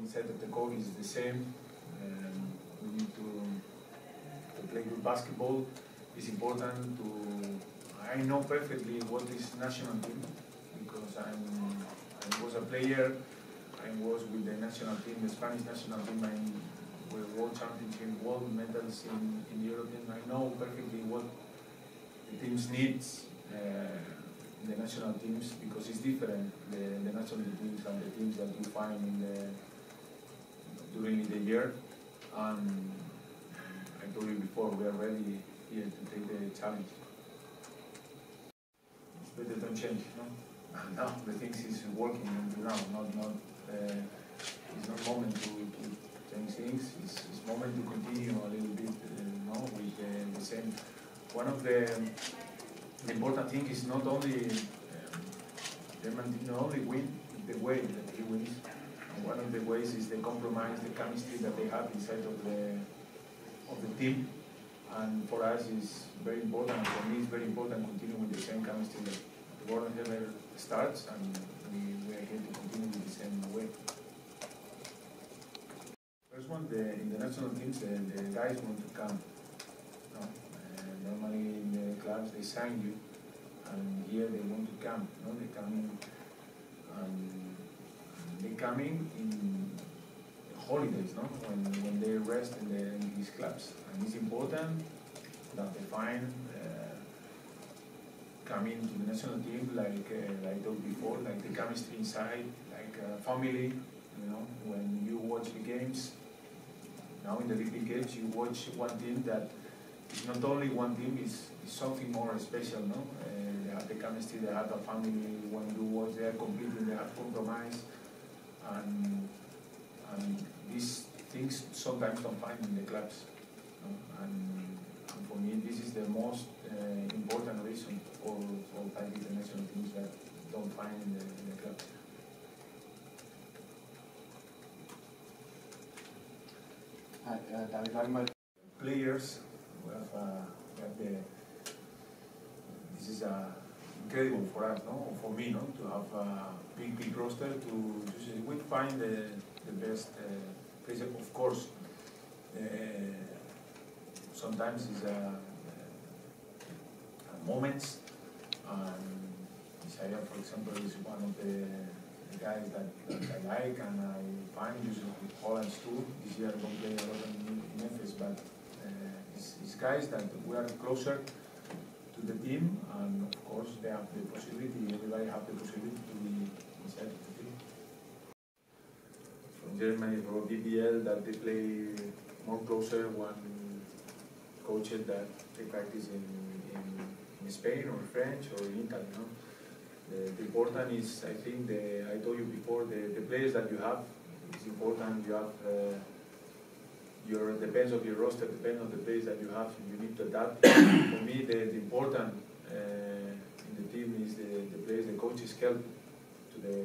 inside of the court is the same. We need to play good basketball. It's important to. I know perfectly what is national team because I was a player. I was with the national team, the Spanish national team. We world championship, world medals in European. I know perfectly what the teams needs. The national teams, because it's different, the national teams and the teams that you find during the year. And I told you before, we are ready here to take the challenge. It's better don't change, no? Now the things is working now, it's not moment to change things, it's moment to continue a little bit with the same. One of the important thing is not only German team not only win the way that he wins. And one of the ways is the compromise, the chemistry that they have inside of the team. And for us, it's very important. For me, it's very important to continue with the same chemistry that the world never starts, and we are here to continue with the same way. First one, in the national teams, the guys want to come. Normally in the clubs they sign you, and here they want to come. They come in holidays, when they rest in these clubs. And it's important that they find coming to the national team like I told before, like the chemistry inside, like family. When you watch the games, now in the Olympic Games, you watch one team that. It's not only one team, it's something more special, no? They have the chemistry, they have a family. When you watch, they are competing, they have compromise, and these things sometimes don't find in the clubs. And for me, this is the most important reason for five international teams that don't find in the clubs. David, players. This is incredible for us, for me, to have a big roster we find the best players. Of course, sometimes it's moments, and Isaiah, for example, is one of the guys that I like, and I find usually with Holland too. This year I don't play a lot in Memphis, but it's guys that we are closer to the team, and of course they have the possibility, everybody have the possibility to be inside of the team. From Germany, from BBL, that they play more closer, one coaches that they practice in Spain or French or in Italy. The important is, I think, I told you before, the players that you have. It's important. You have depends of your roster, depends on the players that you have. You need to adapt. For me, the important in the team is the players. The coaches help to the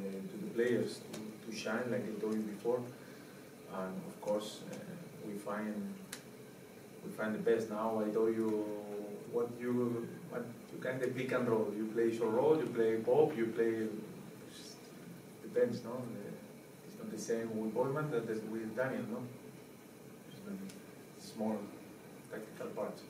players to shine, like I told you before. And of course, we find the best. Now I told you what you kind of pick and roll. You play short roll, you play pop, you play. Depends, no. It's not the same with Boyman that with Daniel, no. It's more tactical parts.